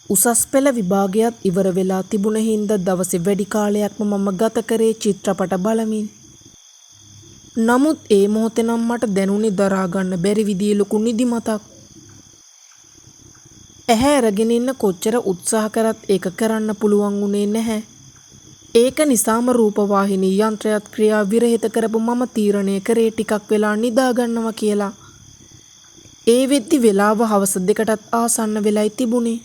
උසස් පෙළ විභාගයත් ඉවර වෙලා තිබුණ හින්දා දවසේ වැඩි කාලයක්ම මම ගත කරේ චිත්‍රපට බලමින්. නමුත් ඒ මොහොතේ නම් මට දැනුනේ දරා ගන්න බැරි විදිහේ ලොකු නිදිමතක්. ඇහැ අරගෙන ඉන්න කොච්චර උත්සාහ කරත් ඒක කරන්න පුළුවන් වුණේ නැහැ. ඒක නිසාම රූපවාහිනී යන්ත්‍රයත් ක්‍රියා විරහිත කරපු මම තීරණය කරේ ටිකක් වෙලා නිදා ගන්නවා කියලා. ඒ වෙද්දි වෙලාව හවස 2කටත් ආසන්න වෙලයි තිබුණේ.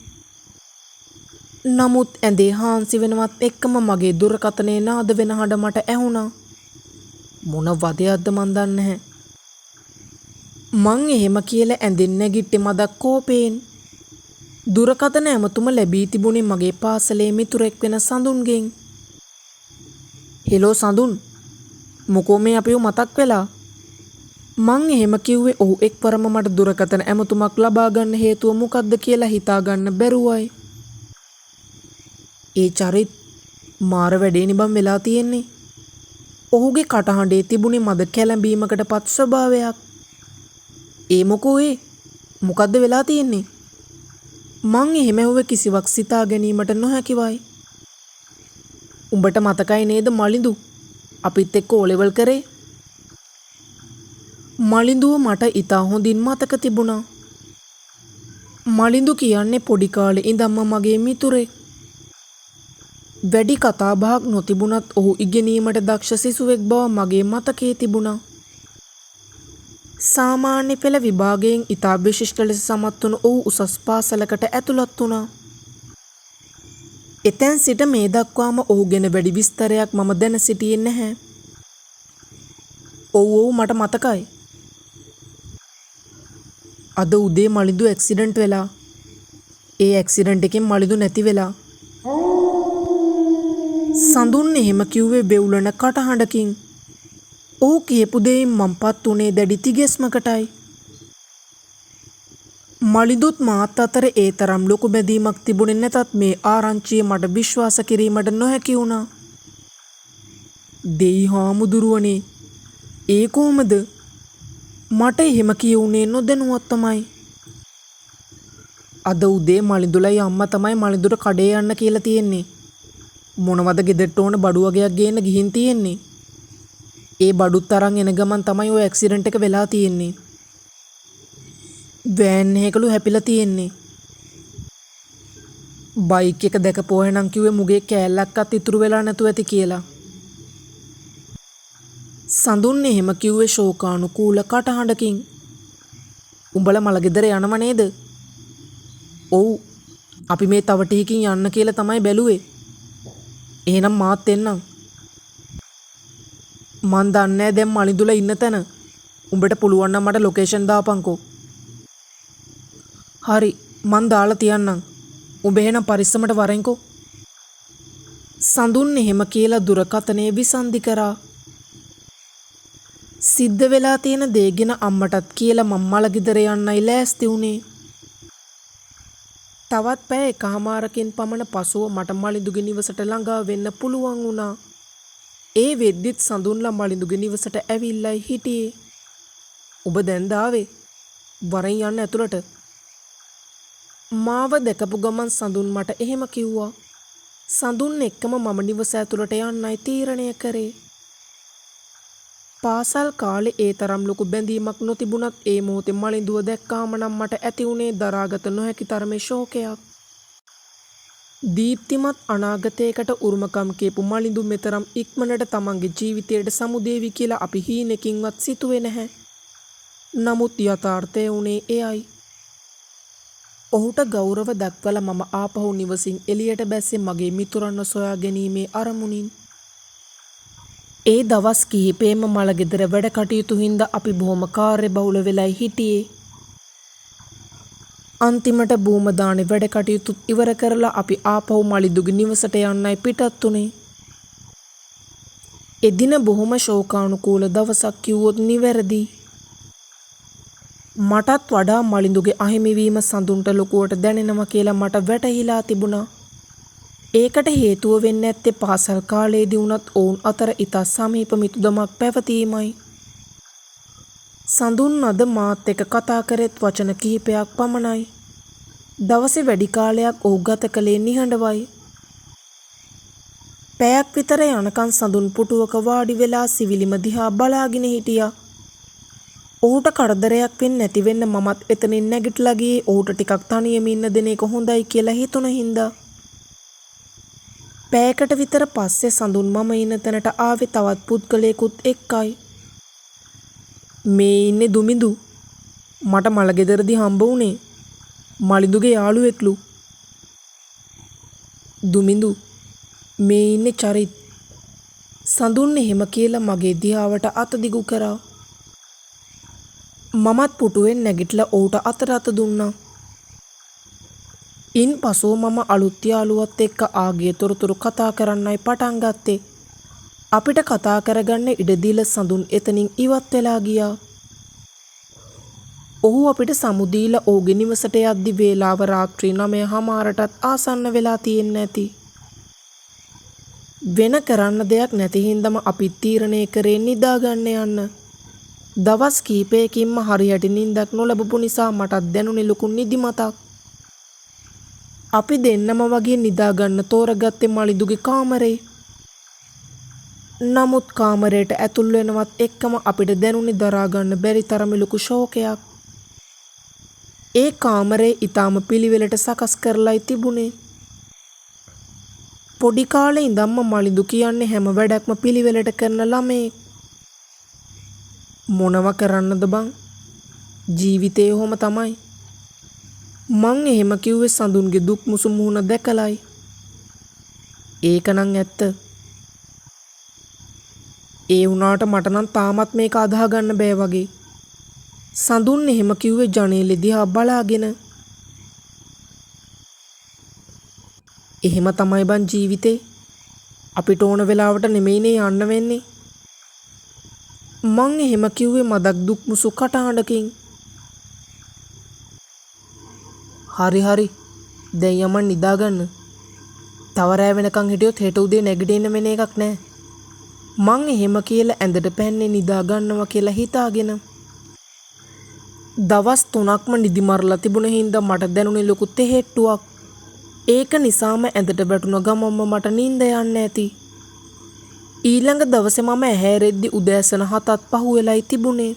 නමුත් ඇඳේ හාන්සි වෙනවත් එක්කම මගේ දුරකථනයේ නාද වෙන හඬ මට ඇහුණා. මොන වදයක්ද මන් දන්නේ නැහැ. මං එහෙම කියලා ඇඳෙන් නැගිට්ටේ මදක් කෝපයෙන්. දුරකථන ඇමතුම ලැබී තිබුණේ මගේ පාසලේ මිතුරෙක් වෙන සඳුන්ගෙන්. හෙලෝ සඳුන්, මොකෝ මේ අපිව මතක් වෙලා? මං එහෙම කිව්වේ ඔහු එක්වරම මට දුරකථන ඇමතුමක් ලබා ගන්න හේතුව මොකක්ද කියලා හිතා ගන්න බැරුවයි. ඒ චරිත් මාර වැඩේ නිබම් වෙලා තියෙන්නේ. ඔහුගේ කටහඬේ තිබුණේ මද කැළඹීමකට පත් ස්වභාවයක්. ඒ මොකෝ ඒ? මොකද්ද වෙලා තියෙන්නේ? මං එහෙම ඇහුවේ කිසිවක් සිතා ගැනීමට නොහැකිවයි. උඹට මතකයි නේද මලිඳු අපිත් එක්ක ඕලෙවල් කරේ? මලිඳුව මට ඉතා හොඳින් මතක තිබුණා. මලිඳු කියන්නේ පොඩි කාලේ ඉඳන්ම මගේ මිතුරෙක්. වැඩි කතා බහක් නොතිබුණත් ඔහු ඉගෙනීමට දක්ෂ සිසුවෙක් බව මගේ මතකයේ තිබුණා. සාමාන්‍ය පෙළ විභාගයෙන් ඉතා විශිෂ්ට ලෙස සමත් වුණු ඔහු උසස් පාසලකට ඇතුළත් වුණා. එතෙන් සිට මේ දක්වාම ඔහු ගැන වැඩි විස්තරයක් මම දැන සිටියේ නැහැ. ඔව් මට මතකයි. අද උදේ මලිඳු ඇක්සිඩන්ට් වෙලා. ඒ ඇක්සිඩන්ට් එකෙන් මලිඳු නැති වෙලා. සඳුන් එහෙම කිව්වේ බෙවුලන කටහඬකින්. ඔහු කියපු දෙයින් මම්පත් උනේ දැඩි තිගැස්මකටයි. මලිඳුත් මාත් අතර ඒ තරම් ලොකු බැඳීමක් තිබුණේ නැතත් මේ ආරංචිය මට විශ්වාස කිරීමට නොහැකි වුණා. දෙයි හාමුදුරුවනේ, ඒ කොහමද? මට එහෙම කියුනේ නොදැනුවත් තමයි. අද උදේ මලිඳුලයි අම්මා තමයි මලිඳුට කඩේ යන්න කියලා තියෙන්නේ. මොනවද ගෙදරට ඕන බඩු වගේක් ගේන්න ගිහින් තියෙන්නේ. ඒ බඩුත් අරන් එන ගමන් තමයි ওই ඇක්සිඩන්ට් එක වෙලා තියෙන්නේ. වෑන් එකලු හැපිලා තියෙන්නේ. බයික් එක දැකපුවා නම් කිව්වේ මුගේ කෑල්ලක්වත් ඉතුරු වෙලා නැතුව ඇති කියලා. සඳුන් එහෙම කිව්වේ ශෝකානුකූල කටහඬකින්. උඹලා මල ගෙදර යනව නේද? ඔව්. අපි මේ තව ටිකකින් යන්න කියලා තමයි බැලුවේ. එහෙනම් මාත් එන්නම්. මන් දන්නේ දැන් මලිඳුලා ඉන්න තැන. උඹට පුළුවන් නම් මට ලොකේෂන් දාපන්කෝ. හරි, මන් දාලා තියන්නම්. උඹ එහෙනම් පරිස්සමට වරෙන්කෝ. සඳුන් එහෙම කියලා දුරකථනයේ විසන්ධි කරා. සිද්ධ වෙලා තියෙන දේ ගැන අම්මටත් කියලා මම මල ගෙදර යන්නයි ලෑස්ති වුණේ. තවත් පැය එකමාරකින් පමණ පසුව මට මලිඳුගේ නිවසට ළඟා වෙන්න පුළුවන් වුණා. ඒ වෙද්දිත් සඳුන්ලා මලිඳුගේ නිවසට ඇවිල්ලයි හිටියේ. ඔබ දැන් දාවේ? වරෙන් යන්න ඇතුළට. මාව දැකපු ගමන් සඳුන් මට එහෙම කිව්වා. සඳුන් එක්කම මම නිවස ඇතුළට යන්නයි තීරණය කරේ. පාසල් කාලේ ඒ තරම් ලොකු බැඳීමක් නොතිබුණත් ඒ මොහොතේ මලිඳුව දැක්කාම නම් මට ඇති වුණේ දරාගත නොහැකි තරමේ ශෝකයක්. දීප්තිමත් අනාගතයකට උරුමකම් කියපු මලිඳු මෙතරම් ඉක්මනට තමන්ගේ ජීවිතයට සමුදේවි කියලා අපි හීනකින්වත් සිතුවේ නැහැ. නමුත් යථාර්ථය වුණේ එයයි. ඔහුට ගෞරව දක්වලා මම ආපහු නිවසින් එළියට බැස්සේ මගේ මිතුරන්ව සොයා ගැනීමේ අරමුණින්. ඒ දවස් කිහිපෙම මල ගෙදර වැඩ කටයුතු හින්දා අපි බොහොම කාර්යබහුල වෙලයි හිටියේ. අන්තිමට බූම දානේ වැඩ කටයුතු ඉවර කරලා අපි ආපහු මලිඳුගේ නිවසට යන්නයි පිටත් උනේ. එදින බොහොම ශෝකානුකූල දවසක් කිව්වොත් නිවැරදි. මටත් වඩා මලිඳුගේ අහිමිවීම සඳුන්ට ලොකුවට දැනෙනවා කියලා මට වැටහිලා තිබුණා. ඒකට හේතුව වෙන්නේ නැත්තේ පාසල් කාලේදී වුණත් ඔවුන් අතර ඉතා සමීප මිතුදමක් පැවතීමයි. සඳුන් අද මාත් එක්ක කතා කරෙත් වචන කිහිපයක් පමණයි. දවසේ වැඩි කාලයක් ඔහු ගත කළේ නිහඬවයි. පැයක් විතර යනකන් සඳුන් පුටුවක වාඩි වෙලා සිවිලිම දිහා බලාගෙන හිටියා. ඔහුට කරදරයක් වෙන්නේ නැති වෙන්න මමත් එතනින් නැගිටලා ගියේ ඔහුට ටිකක් තනියම ඉන්න දෙන එක හොඳයි කියලා හිතුන හින්දා. පැයකට විතර පස්සේ සඳුන් මම ඉන්න තැනට ආවේ තවත් පුද්ගලයෙකුත් එක්කයි. මේ ඉන්නේ දුමිඳු. මට මලගෙදරදී හම්බ වුණේ. මලිඳුගේ යාළුවෙක්ලු. දුමිඳු මේ ඉන්නේ චරිත්. සඳුන් එහෙම කියලා මගේ දිහාවට අත දිගු කරා. මමත් පුටුවෙන් නැගිටලා ඔහුට අත දුන්නා. ඉන්පසු මම අලුත් යාළුවත් එක්ක ආගේ තොරතුරු කතා කරන්නයි පටන් ගත්තේ. අපිට කතා කරගන්න ඉඩ දීලා සඳුන් එතනින් ඉවත් වෙලා ගියා. ඔහු අපිට සමු දීලා ඔහුගේ නිවසට යද්දි වේලාව රාත්‍රී 9:00ටත් ආසන්න වෙලා තියෙන්නේ නැති. වෙන කරන්න දෙයක් නැති හින්දාම අපි තීරණය කරේ නිදාගන්න යන්න. දවස් කීපයකින්ම හරියට නිින්දක් නොලබපු නිසා මටත් දැනුනේ ලොකු නිදිමතක්. අපි දෙන්නම වගේ නිදාගන්න තෝරගත්තේ මලිඳුගේ කාමරේ. නමුත් කාමරයට ඇතුල් වෙනවත් එක්කම අපිට දැනුනේ දරා ගන්න බැරි තරම ලොකු ශෝකයක්. ඒ කාමරේ ඊටාම පිළිවෙලට සකස් කරලායි තිබුණේ. පොඩි කාලේ ඉඳන්ම මලිඳු කියන්නේ හැම වැඩක්ම පිළිවෙලට කරන ළමයෙක්. මොනව කරන්නද බං? ජීවිතේ ඔහොම තමයි. මං එහෙම කිව්වේ සඳුන්ගේ දුක් මුසු මුහුණ දැකලයි. ඒකනම් ඇත්ත. ඒ වුණාට මට නම් තාමත් මේක අදාහ ගන්න බෑ වගේ. සඳුන් එහෙම කිව්වේ ජනේලෙ දිහා බලාගෙන. එහෙම තමයි බං ජීවිතේ. අපිට ඕන වෙලාවට නෙමෙයිනේ යන්න වෙන්නේ. මං එහෙම කිව්වේ මදක් දුක් මුසු කටහඬකින්. හරි දැන් යමන් නිදාගන්න. තව රෑ වෙනකන් හිටියොත් හෙට උදේ නැගිටින්න වෙන එකක් නෑ. මං එහෙම කියලා ඇඳට පැන්නේ නිදා ගන්නවා කියලා හිතාගෙන. දවස් 3ක්ම නිදි මරලා තිබුණ හින්දා මට දැනුනේ ලොකු තෙහෙට්ටුවක්. ඒක නිසාම ඇඳට වැටුණ ගමම්ම මට නිින්ද යන්නේ නැති. ඊළඟ දවසේ මම ඇහැරෙද්දි උදෑසන 7ත් පහු වෙලයි තිබුණේ.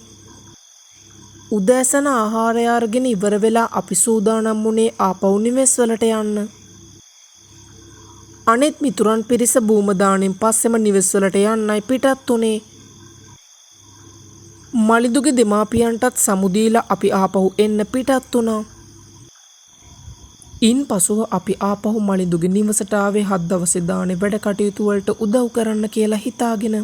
උදෑසන ආහාරය අරගෙන ඉවර වෙලා අපි සූදානම් වුණේ ආපහු නිවෙස් වලට යන්න. අනෙත් මිතුරන් පිරිස බූම දාණයෙන් පස්සෙම නිවෙස් වලට යන්නයි පිටත් උනේ. මලිඳුගේ දෙමාපියන්ටත් සමු දීලා අපි ආපහු එන්න පිටත් වුණා. ඉන්පසුව අපි ආපහු මලිඳුගේ නිවසට ආවේ 7 දවසේ දානේ වැඩ කටයුතු වලට උදව් කරන්න කියලා හිතාගෙන.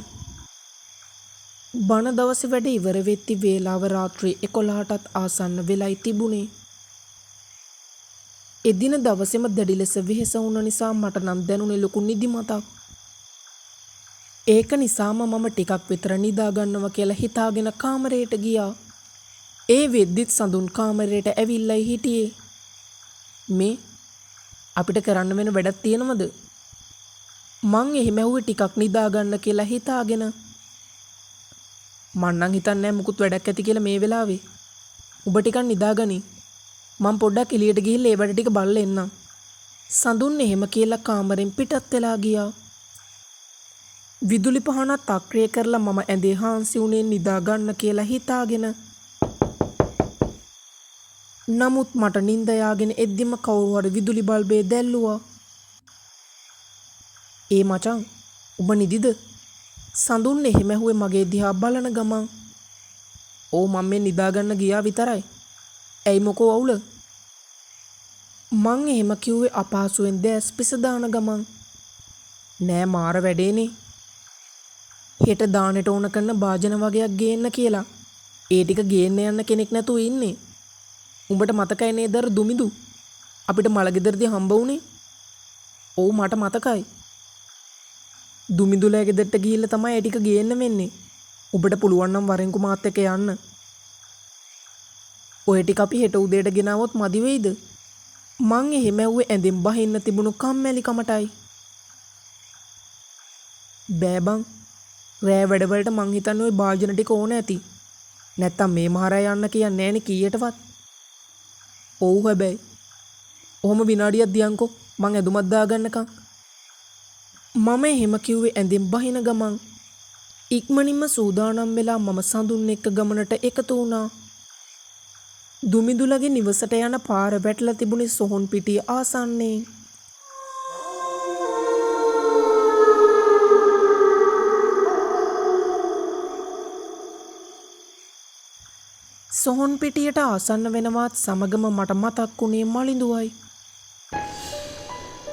බණ දවසේ වැඩ ඉවර වෙtti වේලාව රාත්‍රී 11ටත් ආසන්න වෙලයි තිබුණේ. එදින දවසේම දැඩි ලෙස වෙහෙස වුණ නිසා මට නම් දැනුනේ ලොකු නිදිමතක්. ඒක නිසාම මම ටිකක් විතර නිදා ගන්නවා කියලා හිතාගෙන කාමරයට ගියා. ඒ වෙද්දිත් සඳුන් කාමරයට ඇවිල්ලායි හිටියේ. මේ අපිට කරන්න වෙන වැඩක් තියෙනවද? මං එහෙම ඇහුවේ ටිකක් නිදා ගන්න කියලා හිතාගෙන. මං නම් හිතන්නේ මුකුත් වැඩක් ඇති කියලා මේ වෙලාවේ. ඔබ ටිකක් නිදාගනි. මං පොඩ්ඩක් එළියට ගිහිල්ලා ඒ වැඩ ටික බලලා එන්නම්. සඳුන් එහෙම කියලා කාමරෙන් පිටත් වෙලා ගියා. විදුලි පහනත් අක්‍රිය කරලා මම ඇඳේ හාන්සි උනේ නිදා ගන්න කියලා හිතාගෙන. නමුත් මට නිින්ද යාගෙන එද්දිම කවුරු හරි විදුලි බල්බේ දැල්ලුවා. ඒ මචං ඔබ නිදිද? සඳුන් එහෙම ඇහුවේ මගේ දිහා බලන ගමන්. "ඕ මම මේ නිදා ගන්න ගියා විතරයි. ඇයි මොකෝ අවුල?" මං එහෙම කිව්වේ අපහසුවෙන් දැස් පිස දාන ගමන්. "නෑ මාර වැඩේනේ. හෙට දානෙට ඕන කරන භාජන වගේක් ගේන්න කියලා. ඒ ටික ගේන්න යන්න කෙනෙක් නැතුව ඉන්නේ. උඹට මතකයි නේද දුමිඳු? අපිට මලගෙදරදී හම්බ වුණේ?" "ඔව් මට මතකයි. දුමිඳුලා ගෙදරට ගිහිල්ලා තමයි ඒ ටික ගේන්න වෙන්නේ. ඔබට පුළුවන් නම් වරෙන්කු මාත් එක්ක යන්න. ඔය ටික අපි හෙට උදේට ගෙනාවොත් මදි වෙයිද?" මං එහෙම ඇහුවේ ඇඳෙන් බහින්න තිබුණු කම්මැලි කමටයි. "බෑ බං. රෑ වැඩවලට මං හිතන්නේ ওই භාජන ටික ඕන ඇති. නැත්තම් මේ මහරෑ යන්න කියන්නේ නෑනේ කීයටවත්." "ඔව් හැබැයි ඔහොම විනාඩියක් දියන්කෝ මං ඇඳුමක් දාගන්නකම්. මම එහෙම කිව්වේ ඇඳෙන් බහින ගමන්. ඉක්මනින්ම සූදානම් වෙලා මම සඳුන් එක්ක ගමනට එකතු වුණා. දුමිදුලගේ නිවසට යන පාර වැටලා තිබුණේ සොහොන් පිටිය ආසන්නයේ. සොහොන් පිටියට ආසන්න වෙනවත් සමගම මට මතක් වුණේ මලිඳුවයි.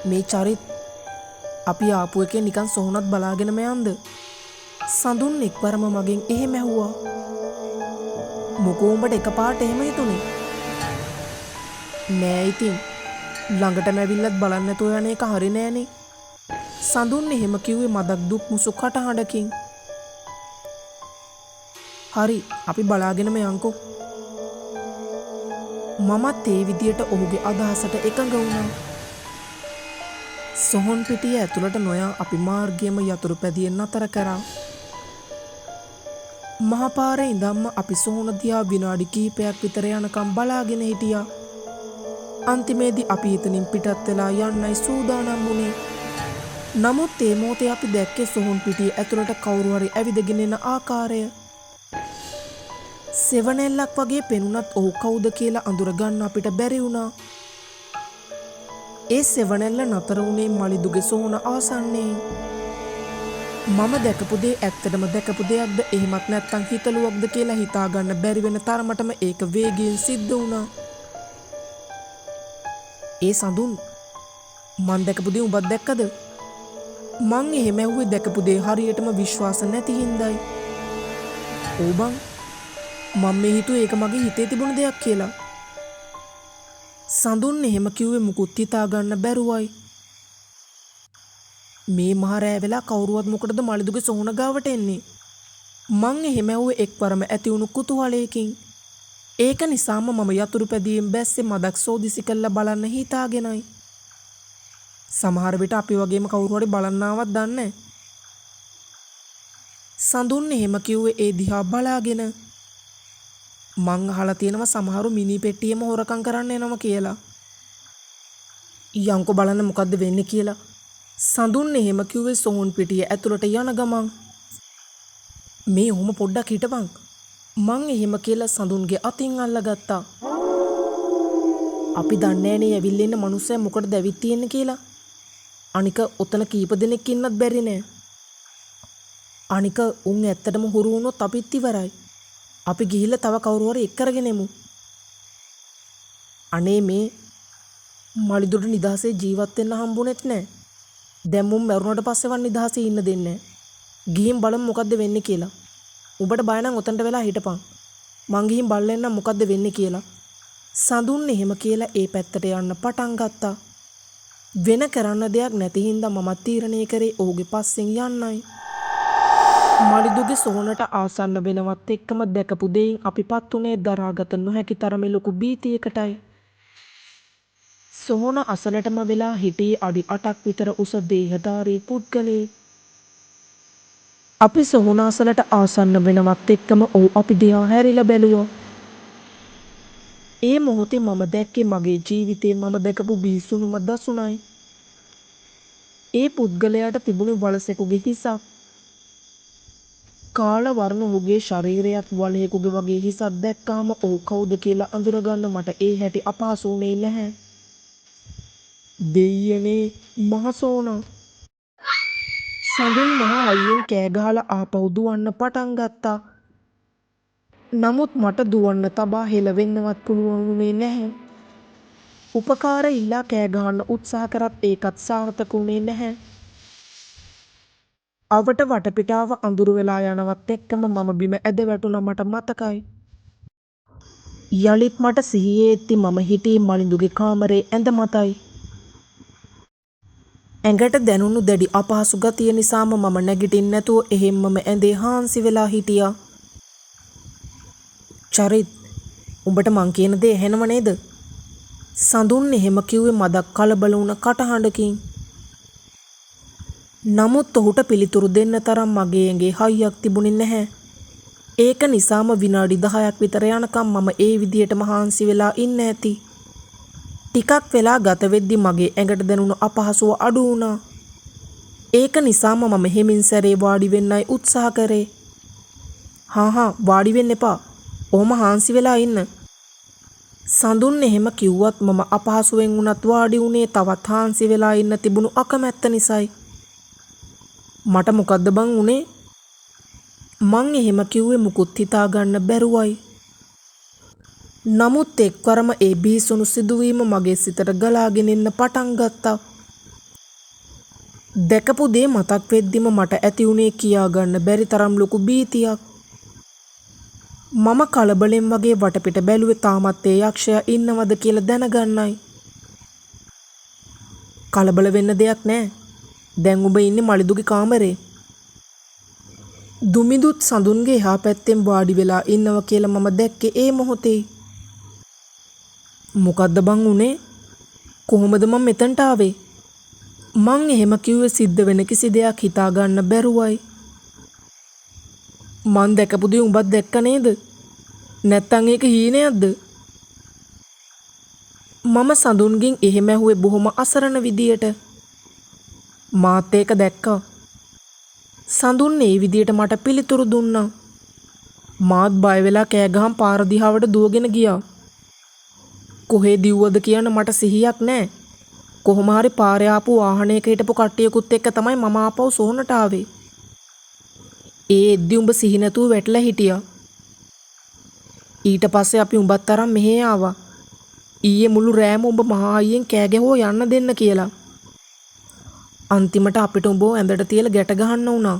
මේ චරිත් අපි ආපු එකේ නිකන් සොහොනත් බලාගෙනම යන්ද? සඳුන් එක්වරම මගෙන් එහෙම ඇහුවා. මොකෝ උඹට එකපාරට එහෙම හිතුනේ? නෑ ඉතින් ළඟටම ඇවිල්ලත් බලන්න නැතුව යන එක හරි නෑනේ. සඳුන් එහෙම කිව්වේ මදක් දුක් මුසු කටහඬකින්. හරි අපි බලාගෙනම යන්කෝ. මමත් ඒ විදියට ඔහුගේ අදහසට එකඟ වුණා. සොහොන් පිටිය ඇතුළට නොයා අපි මාර්ගයේම යතුරු පැදියෙන් නතර කරා. මහපාරේ ඉඳන්ම අපි සොහොන දිහා විනාඩි කිහිපයක් විතර යනකම් බලාගෙන හිටියා. අන්තිමේදී අපි එතනින් පිටත් වෙලා යන්නයි සූදානම් වුණේ. නමුත් ඒ මොහොතේ අපි දැක්කේ සොහොන් පිටිය ඇතුළට කවුරු හරි ඇවිදගෙන එන ආකාරය. සෙවණැල්ලක් වගේ පෙනුනත් ඔහු කවුද කියලා අඳුර ගන්න අපිට බැරි වුණා. ඒ සෙවණැල්ල නතර වුණේ මලිදුගේ සොහොන ආසන්නයේ. මම දැකපු දේ ඇත්තටම දැකපු දෙයක්ද එහෙමත් නැත්නම් හිතලුවක්ද කියලා හිතා ගන්න බැරි වෙන තරමටම ඒක වේගයෙන් සිද්ධ වුණා. ඒ සඳුන් මං දැකපු දේ උඹත් දැක්කද? මං එහෙම ඇහුවේ දැකපු දේ හරියටම විශ්වාස නැති හින්දායි. ඕ බං මම මේ හිතුවේ ඒක මගේ හිතේ තිබුණ දෙයක් කියලා. සඳුන් එහෙම කිව්වේ මුකුත් හිතා ගන්න බැරුවයි. මේ මහරෑ වෙලා කවුරුවත් මොකටද මලිදුගේ සොහොන ගාවට එන්නේ? මං එහෙම ඇහුවේ එක්වරම ඇති වුණු කුතුහලයකින්. ඒක නිසාම මම යතුරු පැදියෙන් බැස්සේ මදක් සෝදිසි කරලා බලන්න හිතාගෙනයි. සමහර විට අපි වගේම කවුරු හරි බලන්න ආවත් දන්නේ. සඳුන් එහෙම කිව්වේ ඒ දිහා බලාගෙන. මං අහලා තියෙනවා සමහරු මිනි පෙට්ටියෙම හොරකම් කරන්න එනවා කියලා. යන්කෝ බලන්න මොකද්ද වෙන්නේ කියලා. සඳුන් එහෙම කිව්වේ සොහොන් පිටිය ඇතුළට යන ගමන්. මේ ඔහොම පොඩ්ඩක් හිටපන්. මං එහෙම කියලා සඳුන්ගේ අතින් අල්ලගත්තා. අපි දන්නේ නෑනේ ඇවිල්ලා ඉන්න මිනිස්සයා මොකටද ඇවිත් තියෙන්නේ කියලා. අනික ඔතන කීප දෙනෙක් ඉන්නත් බැරි නෑ. අනික උන් ඇත්තටම හුරු වුණොත් අපිත් ඉවරයි. අපි ගිහිල්ලා තව කවුරු හරි එක් කරගෙන එමු. අනේ මේ මලිදුට නිදහසේ ජීවත් වෙන්න හම්බුනේත් නෑ. දැන් මුම් මරුණට පස්සේ වන් නිදහසේ ඉන්න දෙන්නේ නෑ. ගිහින් බලමු මොකද්ද වෙන්නේ කියලා. උඹට බය නම් ඔතනට වෙලා හිටපන්. මං ගිහින් බලන්නම් මොකද්ද වෙන්නේ කියලා. සඳුන් එහෙම කියලා ඒ පැත්තට යන්න පටන් ගත්තා. වෙන කරන්න දෙයක් නැති හින්දා මම තීරණය කරේ ඔහුගේ පස්සෙන් යන්නයි. මලිදුගේ සොහොනට ආසන්න වෙනවත් එක්කම දැකපු දෙයින් අපිපත් උනේ දරාගත නොහැකි තරමේ ලොකු බීතියකටයි. සොහොන අසලටම වෙලා හිටියේ අඩි 8ක් විතර උස දේහධාරී පුද්ගලයෙක්. අපි සොහොන අසලට ආසන්න වෙනවත් එක්කම ඔහු අපි දිහා හැරිලා බැලුවා. ඒ මොහොතේ මම දැක්කේ මගේ ජීවිතේ මම දැකපු බිහිසුණුම දසුණයි. ඒ පුද්ගලයාට තිබුණු වලසෙකුගේ හිසක්. කාල වර්ණ ඔහුගේ ශරීරයත් වලහෙකුගේ වගේ හිසක් දැක්කාම ඔහු කවුද කියලා අඳුරගන්න මට ඒ හැටි අපහසු වුණේ නැහැ. දෙයියනේ මහසෝනා. සඳුන් මහ අයියෙන් කෑ ගහලා ආපහු දුවන්න පටන් ගත්තා. නමුත් මට දුවන්න තබා හෙලවෙන්නවත් පුළුවන් වුණේ නැහැ. උපකාර ඉල්ලා කෑ ගහන්න උත්සාහ කරත් ඒකත් සාර්ථක වුණේ නැහැ. අවට වටපිටාව අඳුර වෙලා යනවත් එක්කම මම බිම ඇද වැටුණා මට මතකයි. යලිත් මට සිහියේ එද්දි මම හිටියේ මලිඳුගේ කාමරේ ඇඳ මතයි. ඇඟට දැනුණු දැඩි අපහසු ගතිය නිසාම මම නැගිටින්න නැතුව එහෙම්මම ඇඳේ හාන්සි වෙලා හිටියා. චරිත් උඹට මං කියන දේ ඇහෙනව නේද? සඳුන් එහෙම කිව්වේ මදක් කලබල වුණ කටහඬකින්. නමුත් ඔහුට පිළිතුරු දෙන්න තරම් මගේ ඇඟේ හයියක් තිබුණේ නැහැ. ඒක නිසාම විනාඩි 10ක් විතර යනකම් මම ඒ විදියටම හාන්සි වෙලා ඉන්න ඇති. ටිකක් වෙලා ගත වෙද්දි මගේ ඇඟට දැනුණු අපහසුව අඩු වුණා. ඒක නිසාම මම හිමින් සැරේ වාඩි වෙන්නයි උත්සාහ කරේ. හා වාඩි වෙන්න එපා. ඔහොම හාන්සි වෙලා ඉන්න. සඳුන් එහෙම කිව්වත් මම අපහසුවෙන් වුණත් වාඩි වුණේ තවත් හාන්සි වෙලා ඉන්න තිබුණු අකමැත්ත නිසායි. මට මොකද්ද බං උනේ? මං එහෙම කිව්වේ මුකුත් හිතා ගන්න බැරුවයි. නමුත් එක්වරම ඒ බිහිසුණු සිදුවීම මගේ සිතට ගලාගෙන එන්න පටන් ගත්තා. දැකපු දේ මතක් වෙද්දිම මට ඇති වුණේ කියා ගන්න බැරි තරම් ලොකු භීතියක්. මම කලබලෙන් වගේ වටපිට බැලුවේ තාමත් ඒ යක්ෂයා ඉන්නවද කියලා දැනගන්නයි. කලබල වෙන්න දෙයක් නැහැ. දැන් ඔබ ඉන්නේ මලිදුගේ කාමරේ. දුමිදුත් සඳුන්ගේ එහා පැත්තෙන් වාඩි වෙලා ඉන්නවා කියලා මම දැක්කේ ඒ මොහොතේ. මොකද්ද බං උනේ? කොහොමද මම මෙතනට ආවේ? මං එහෙම කිව්වේ සිද්ධ වෙන කිසි දෙයක් හිතා ගන්න බැරුවයි. මං දැකපු දේ උඹත් දැක්ක නේද? නැත්තම් ඒක හීනයක්ද? මම සඳුන්ගෙන් එහෙම ඇහුවේ බොහොම අසරණ විදියට. මාත් ඒක දැක්කා. සඳුන් ඒ විදියට මට පිළිතුරු දුන්නා. මාත් බය වෙලා කෑ ගහන් පාර දිහාවට දුවගෙන ගියා. කොහේ දිව්වද කියන්න මට සිහියක් නැහැ. කොහොම හරි පාරේ ආපු වාහනයක හිටපු කට්ටියකුත් එක්ක තමයි මම ආපහු සොහනට ආවේ. ඒ එද්දි උඹ සිහි නැතුව වැටලා හිටියා. ඊට පස්සේ අපි උඹත් අරන් මෙහෙ ආවා. ඊයේ මුළු රෑම උඹ මහා අයියෙන් කෑ ගැහුවා යන්න දෙන්න කියලා. අන්තිමට අපිට උඹව ඇඳට තියලා ගැට ගහන්න වුණා.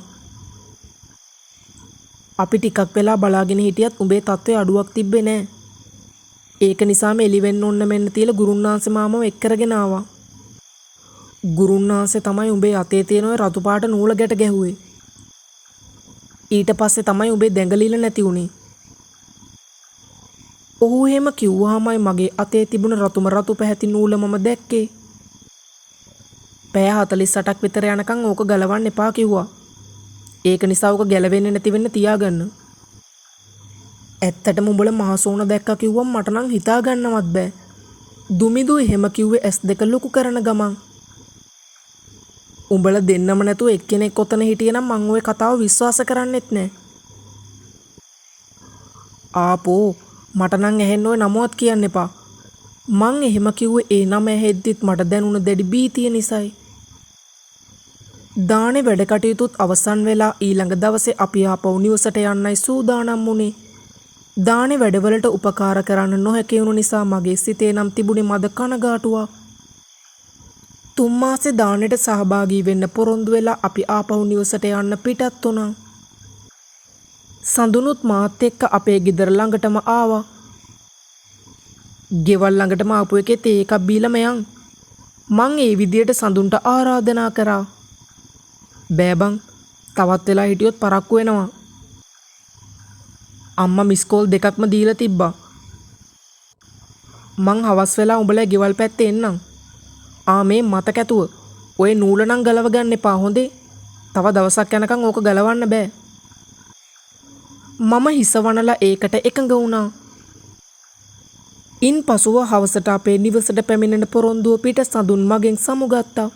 අපි ටිකක් වෙලා බලාගෙන හිටියත් උඹේ තත්ත්වයේ අඩුවක් තිබ්බේ නැහැ. ඒක නිසාම එලි වෙන්න ඕන මෙන්න තියලා ගුරුන්නාන්සේ මාමව එක් කරගෙන ආවා. ගුරුන්නාන්සේ තමයි උඹේ අතේ තියෙන ඔය රතු පාට නූල ගැට ගැහුවේ. ඊට පස්සේ තමයි උඹේ දැඟලිල නැති වුනේ. ඔහු එහෙම කිව්වහමයි මගේ අතේ තිබුණ රතු පැහැති නූල මම දැක්කේ. පැය 48ක් විතර යනකම් ඕක ගලවන්න එපා කිව්වා. ඒක නිසා ඕක ගැලවෙන්නේ නැති වෙන්න තියාගන්න. ඇත්තටම උඹලා මහසෝන දැක්කා කිව්වම මට නම් හිතා ගන්නවත් බෑ. දුමිදු එහෙම කිව්වේ S2 ලොකු කරන ගමන්. උඹලා දෙන්නම නැතුව එක්කෙනෙක් ඔතන හිටියනම් මං ওই කතාව විශ්වාස කරන්නෙත් නෑ. ආපෝ මට නම් ඇහෙන්න ඔය නමවත් කියන්න එපා. මං එහෙම කිව්වේ ඒ නම ඇහෙද්දිත් මට දැනුණ දැඩි භීතිය නිසායි. දානේ වැඩ කටයුතුත් අවසන් වෙලා ඊළඟ දවසේ අපි ආපහු නිවසට යන්නයි සූදානම් වුණේ. දානේ වැඩවලට උපකාර කරන්න නොහැකි වුණු නිසා මගේ සිතේ නම් තිබුණේ මද කනගාටුවක්. 3 මාසේ දානෙට සහභාගී වෙන්න පොරොන්දු වෙලා අපි ආපහු නිවසට යන්න පිටත් වුණා. සඳුනුත් මාත් එක්ක අපේ ගෙදර ළඟටම ආවා. ගෙවල් ළඟටම ආපු එකේ තේ එකක් බීලම යන්. මං ඒ විදියට සඳුන්ට ආරාධනා කරා. බෑ බං තවත් වෙලා හිටියොත් පරක්කු වෙනවා. අම්මා මිස් කෝල් දෙකක්ම දීලා තිබ්බා. මං හවස් වෙලා උඹලා ගෙවල් පැත්තේ එන්නම්. මේ මතක ඇතුව ඔය නූල නම් ගලව ගන්න එපා හොඳේ. තව දවසක් යනකම් ඕක ගලවන්න බෑ. මම හිස වනලා ඒකට එකඟ වුණා. ඉන් පසුව හවසට අපේ නිවසට පැමිණෙන පොරොන්දුව පිට සඳුන් මගෙන් සමුගත්තා.